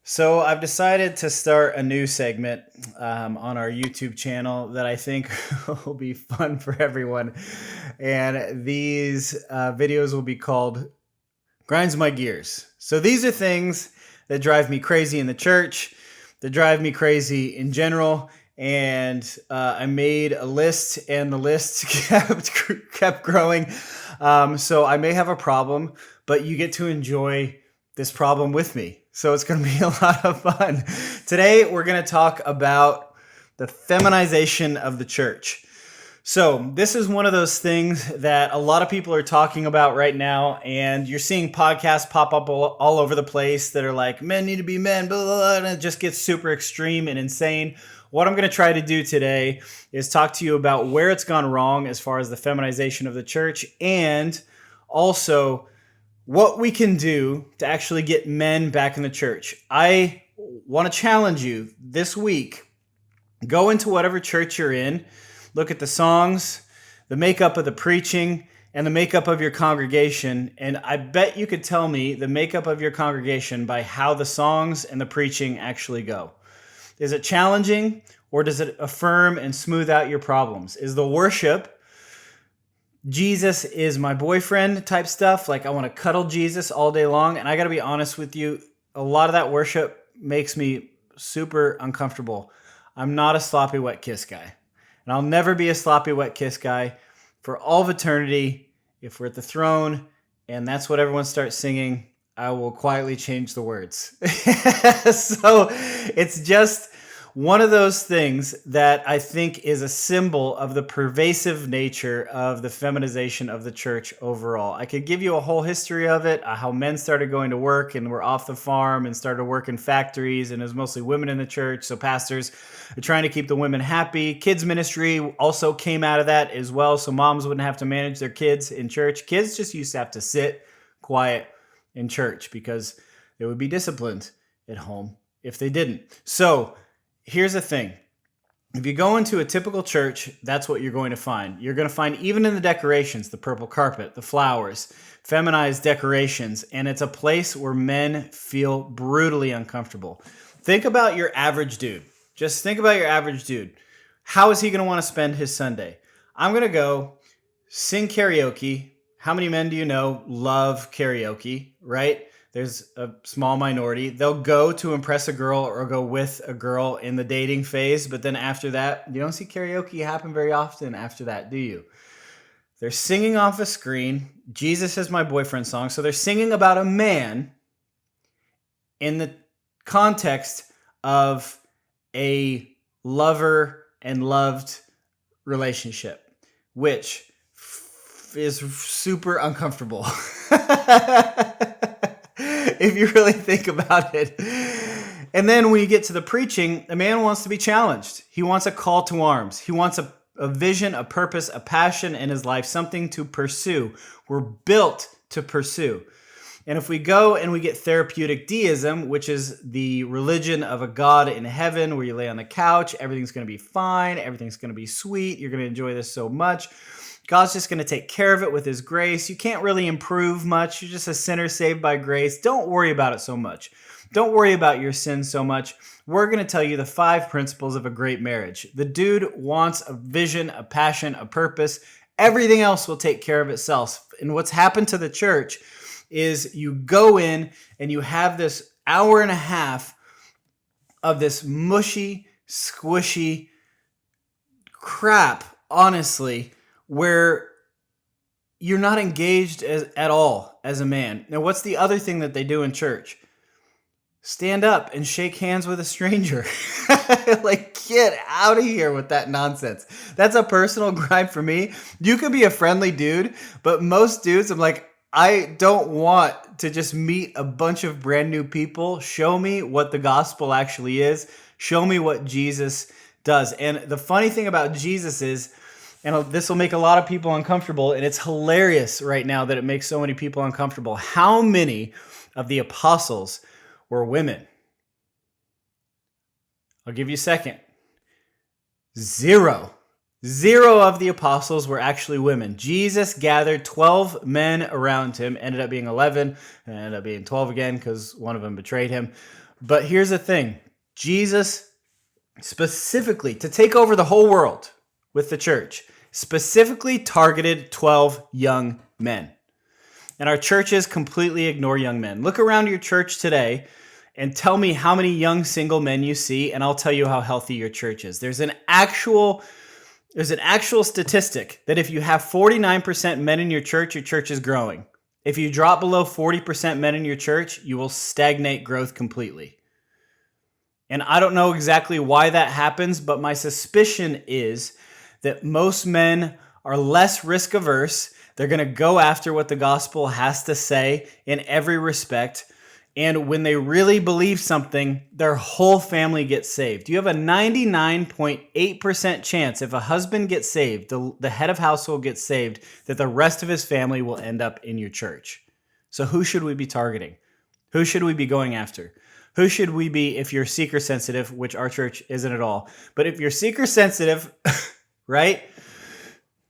So I've decided to start a new segment on our YouTube channel that I think will be fun for everyone. And these videos will be called Grinds My Gears. So these are things that drive me crazy in the church, that drive me crazy in general. And I made a list, and the list kept growing. So I may have a problem, but you get to enjoy this problem with me. So it's going to be a lot of fun. Today, we're going to talk about the feminization of the church. So this is one of those things that a lot of people are talking about right now, and you're seeing podcasts pop up all over the place that are like, men need to be men, blah, blah, blah, and it just gets super extreme and insane. What I'm going to try to do today is talk to you about where it's gone wrong as far as the feminization of the church, and also what we can do to actually get men back in the church. I want to challenge you this week. Go into whatever church you're in, look at the songs, the makeup of the preaching, and the makeup of your congregation, and I bet you could tell me the makeup of your congregation by how the songs and the preaching actually go. Is it challenging, or does it affirm and smooth out your problems? Is the worship Jesus is my boyfriend type stuff? Like, I want to cuddle Jesus all day long. And I got to be honest with you, a lot of that worship makes me super uncomfortable. I'm not a sloppy wet kiss guy. And I'll never be a sloppy wet kiss guy for all of eternity. If we're at the throne and that's what everyone starts singing, I will quietly change the words. So it's just one of those things that I think is a symbol of the pervasive nature of the feminization of the church overall. I could give you a whole history of it, how men started going to work and were off the farm and started to work in factories, and it was mostly women in the church, so pastors are trying to keep the women happy. Kids ministry also came out of that as well, so moms wouldn't have to manage their kids in church. Kids just used to have to sit quiet in church because they would be disciplined at home if they didn't. So here's the thing. If you go into a typical church, that's what you're going to find. You're going to find, even in the decorations, the purple carpet, the flowers, feminized decorations, and it's a place where men feel brutally uncomfortable. Think about your average dude. Just think about your average dude. How is he going to want to spend his Sunday? I'm going to go sing karaoke. How many men do you know love karaoke, right? There's a small minority. They'll go to impress a girl or go with a girl in the dating phase, but then after that, you don't see karaoke happen very often after that, do you? They're singing off a screen. Jesus is my boyfriend song. So they're singing about a man in the context of a lover and loved relationship, which is super uncomfortable. If you really think about it. And then when you get to the preaching, a man wants to be challenged. He wants a call to arms. He wants a vision, a purpose, a passion in his life, something to pursue. We're built to pursue. And if we go and we get therapeutic deism, which is the religion of a God in heaven where you lay on the couch, everything's going to be fine, everything's going to be sweet, you're going to enjoy this so much. God's just going to take care of it with his grace. You can't really improve much. You're just a sinner saved by grace. Don't worry about it so much. Don't worry about your sins so much. We're going to tell you the 5 principles of a great marriage. The dude wants a vision, a passion, a purpose. Everything else will take care of itself. And what's happened to the church is you go in and you have this hour and a half of this mushy, squishy crap, honestly, where you're not engaged at all as a man. Now, what's the other thing that they do in church? Stand up and shake hands with a stranger. Like, get out of here with that nonsense. That's a personal gripe for me. You could be a friendly dude, but most dudes, I'm like, I don't want to just meet a bunch of brand new people. Show me what the gospel actually is. Show me what Jesus does. And the funny thing about Jesus is, and this will make a lot of people uncomfortable, and it's hilarious right now that it makes so many people uncomfortable. How many of the apostles were women? I'll give you a second. 0. 0 of the apostles were actually women. Jesus gathered 12 men around him, ended up being 11, and ended up being 12 again because one of them betrayed him. But here's the thing. Jesus specifically, to take over the whole world with the church, specifically targeted 12 young men. And our churches completely ignore young men. Look around your church today and tell me how many young single men you see, and I'll tell you how healthy your church is. There's an actual statistic that if you have 49% men in your church is growing. If you drop below 40% men in your church, you will stagnate growth completely. And I don't know exactly why that happens, but my suspicion is that most men are less risk averse. They're going to go after what the gospel has to say in every respect. And when they really believe something, their whole family gets saved. You have a 99.8% chance if a husband gets saved, the head of household gets saved, that the rest of his family will end up in your church. So who should we be targeting? Who should we be going after? Who should we be if you're seeker sensitive, which our church isn't at all. But if you're seeker sensitive, right?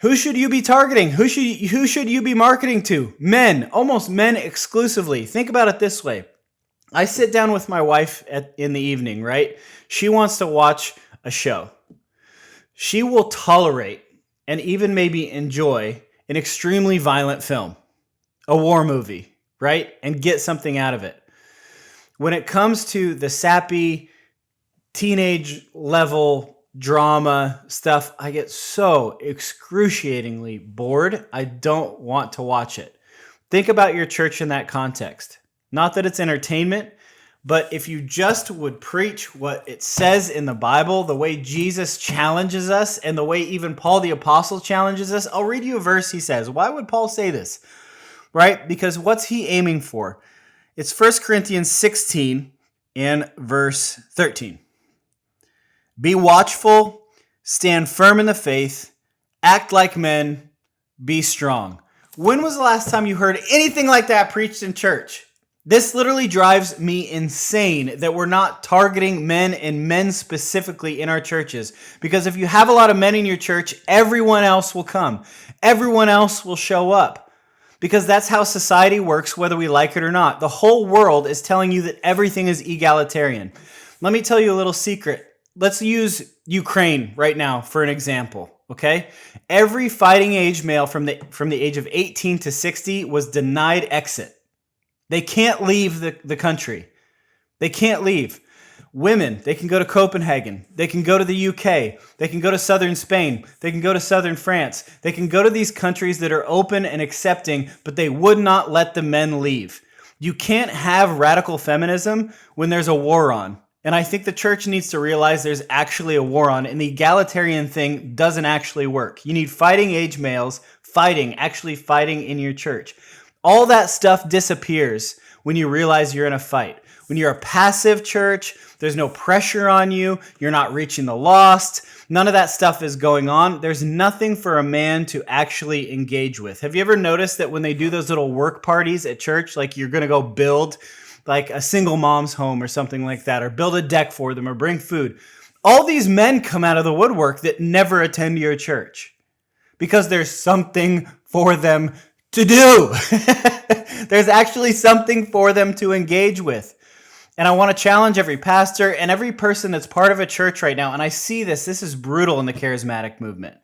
Who should you be targeting? Who should you be marketing to? Men, almost men exclusively. Think about it this way. I sit down with my wife in the evening, right? She wants to watch a show. She will tolerate and even maybe enjoy an extremely violent film, a war movie, right? And get something out of it. When it comes to the sappy, teenage level drama stuff, I get so excruciatingly bored. I don't want to watch it. Think about your church in that context. Not that it's entertainment, but if you just would preach what it says in the Bible, the way Jesus challenges us and the way even Paul the Apostle challenges us. I'll read you a verse he says. Why would Paul say this? Right? Because what's he aiming for? It's 1 Corinthians 16 and verse 13. Be watchful, stand firm in the faith, act like men, be strong. When was the last time you heard anything like that preached in church? This literally drives me insane that we're not targeting men and men specifically in our churches. Because if you have a lot of men in your church, everyone else will come. Everyone else will show up. Because that's how society works, whether we like it or not. The whole world is telling you that everything is egalitarian. Let me tell you a little secret. Let's use Ukraine right now for an example, okay? Every fighting age male from the age of 18 to 60 was denied exit. They can't leave the country. They can't leave. Women, they can go to Copenhagen. They can go to the UK. They can go to southern Spain. They can go to southern France. They can go to these countries that are open and accepting, but they would not let the men leave. You can't have radical feminism when there's a war on. And I think the church needs to realize there's actually a war on, and the egalitarian thing doesn't actually work. You need fighting age males actually fighting in your church. All that stuff disappears when you realize you're in a fight. When you're a passive church, there's no pressure on you. You're not reaching the lost. None of that stuff is going on. There's nothing for a man to actually engage with. Have you ever noticed that when they do those little work parties at church, like you're going to go build like a single mom's home or something like that, or build a deck for them or bring food, all these men come out of the woodwork that never attend your church because there's something for them to do. There's actually something for them to engage with. And I want to challenge every pastor and every person that's part of a church right now. And I see this is brutal in the charismatic movement.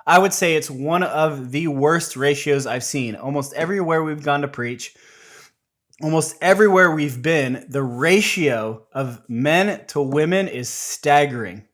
I would say it's one of the worst ratios I've seen. Almost everywhere we've gone to preach, almost everywhere we've been, the ratio of men to women is staggering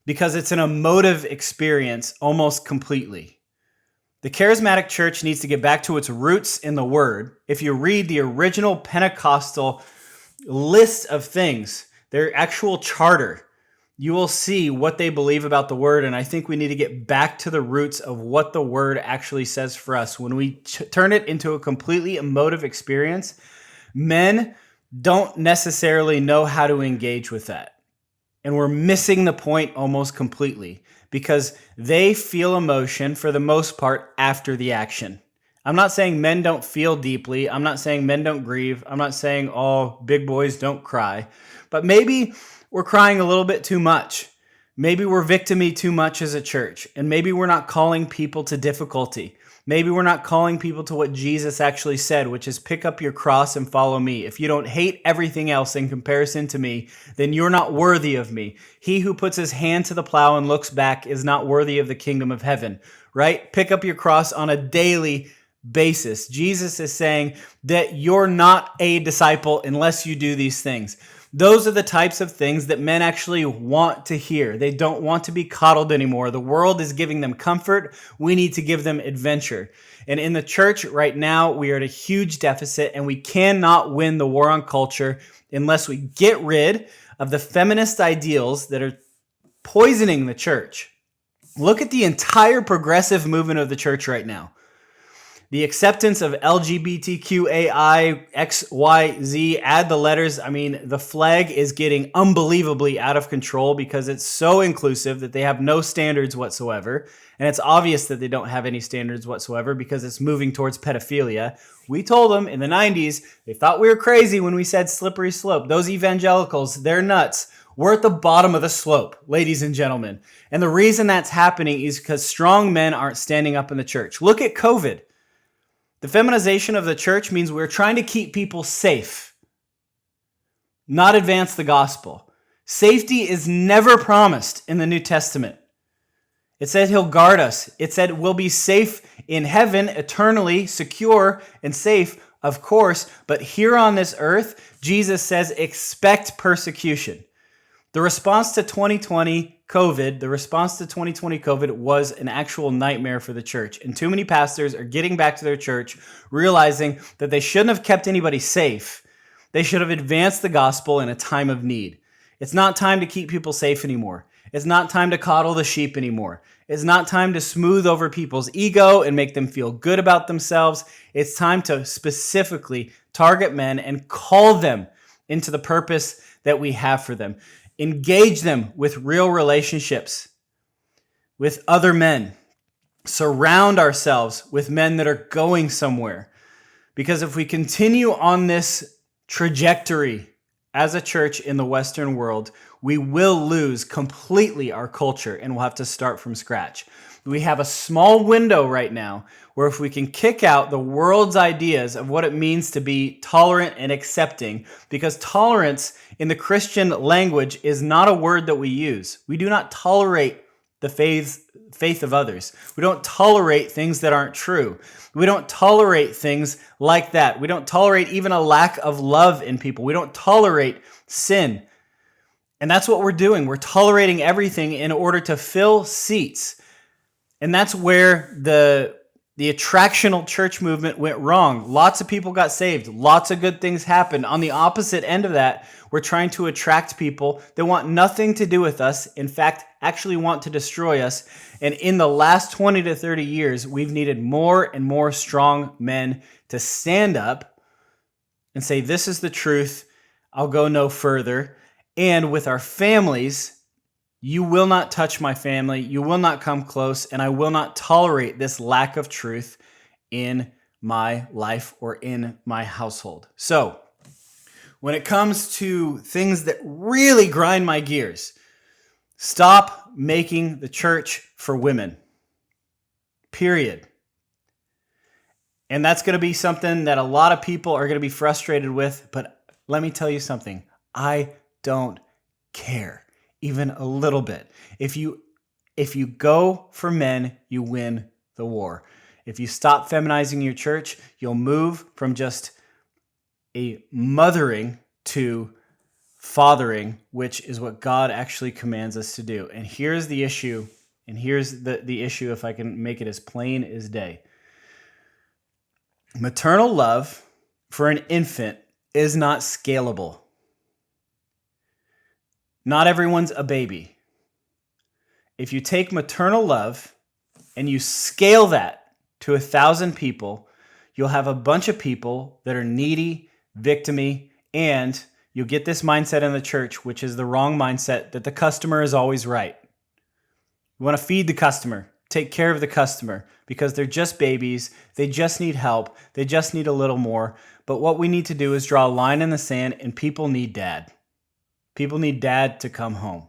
because it's an emotive experience almost completely. The charismatic church needs to get back to its roots in the word. If you read the original Pentecostal list of things, their actual charter, you will see what they believe about the word. And I think we need to get back to the roots of what the word actually says for us. When we turn it into a completely emotive experience, men don't necessarily know how to engage with that. And we're missing the point almost completely because they feel emotion for the most part after the action. I'm not saying men don't feel deeply. I'm not saying men don't grieve. I'm not saying, oh, big boys don't cry. But maybe we're crying a little bit too much. Maybe we're victim-y too much as a church. And maybe we're not calling people to difficulty. Maybe we're not calling people to what Jesus actually said, which is pick up your cross and follow me. If you don't hate everything else in comparison to me, then you're not worthy of me. He who puts his hand to the plow and looks back is not worthy of the kingdom of heaven, right? Pick up your cross on a daily basis. Jesus is saying that you're not a disciple unless you do these things. Those are the types of things that men actually want to hear. They don't want to be coddled anymore. The world is giving them comfort. We need to give them adventure. And in the church right now, we are at a huge deficit, and we cannot win the war on culture unless we get rid of the feminist ideals that are poisoning the church. Look at the entire progressive movement of the church right now. The acceptance of LGBTQAI, XYZ, add the letters. I mean, the flag is getting unbelievably out of control because it's so inclusive that they have no standards whatsoever. And it's obvious that they don't have any standards whatsoever because it's moving towards pedophilia. We told them in the 90s, they thought we were crazy when we said slippery slope. Those evangelicals, they're nuts. We're at the bottom of the slope, ladies and gentlemen. And the reason that's happening is because strong men aren't standing up in the church. Look at COVID. The feminization of the church means we're trying to keep people safe, not advance the gospel. Safety is never promised in the New Testament. It said he'll guard us. It said we'll be safe in heaven, eternally secure and safe, of course. But here on this earth, Jesus says, expect persecution. The response to 2020 COVID was an actual nightmare for the church. And too many pastors are getting back to their church, realizing that they shouldn't have kept anybody safe. They should have advanced the gospel in a time of need. It's not time to keep people safe anymore. It's not time to coddle the sheep anymore. It's not time to smooth over people's ego and make them feel good about themselves. It's time to specifically target men and call them into the purpose that we have for them. Engage them with real relationships with other men. Surround ourselves with men that are going somewhere. Because if we continue on this trajectory as a church in the Western world, we will lose completely our culture and we'll have to start from scratch. We have a small window right now where if we can kick out the world's ideas of what it means to be tolerant and accepting, because tolerance in the Christian language is not a word that we use. We do not tolerate the faith of others. We don't tolerate things that aren't true. We don't tolerate things like that. We don't tolerate even a lack of love in people. We don't tolerate sin. And that's what we're doing. We're tolerating everything in order to fill seats. And that's where the attractional church movement went wrong. Lots of people got saved. Lots of good things happened. On the opposite end of that, we're trying to attract people that want nothing to do with us. In fact, actually want to destroy us. And in the last 20 to 30 years, we've needed more and more strong men to stand up and say, this is the truth. I'll go no further. And with our families, you will not touch my family. You will not come close. And I will not tolerate this lack of truth in my life or in my household. So when it comes to things that really grind my gears, stop making the church for women. Period. And that's going to be something that a lot of people are going to be frustrated with. But let me tell you something. I don't care. Even a little bit. If you go for men, you win the war. If you stop feminizing your church, you'll move from just a mothering to fathering, which is what God actually commands us to do. And here's the issue, the issue if I can make it as plain as day. Maternal love for an infant is not scalable. Not everyone's a baby. If you take maternal love and you scale that to 1,000 people, you'll have a bunch of people that are needy, victimy, and you'll get this mindset in the church, which is the wrong mindset that the customer is always right. You want to feed the customer, take care of the customer because they're just babies. They just need help. They just need a little more. But what we need to do is draw a line in the sand, and people need dad. People need dad to come home.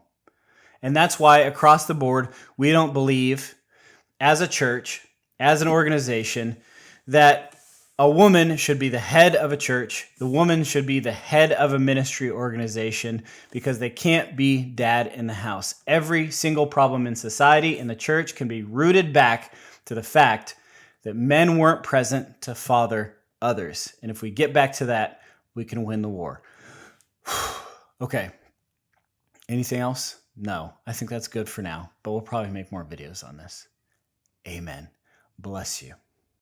And that's why across the board, we don't believe as a church as an organization that a woman should be the head of a church. The woman should be the head of a ministry organization because they can't be dad in the house. Every single problem in society, in the church, can be rooted back to the fact that men weren't present to father others. And if we get back to that, we can win the war. Okay. Anything else? No, I think that's good for now, but we'll probably make more videos on this. Amen. Bless you.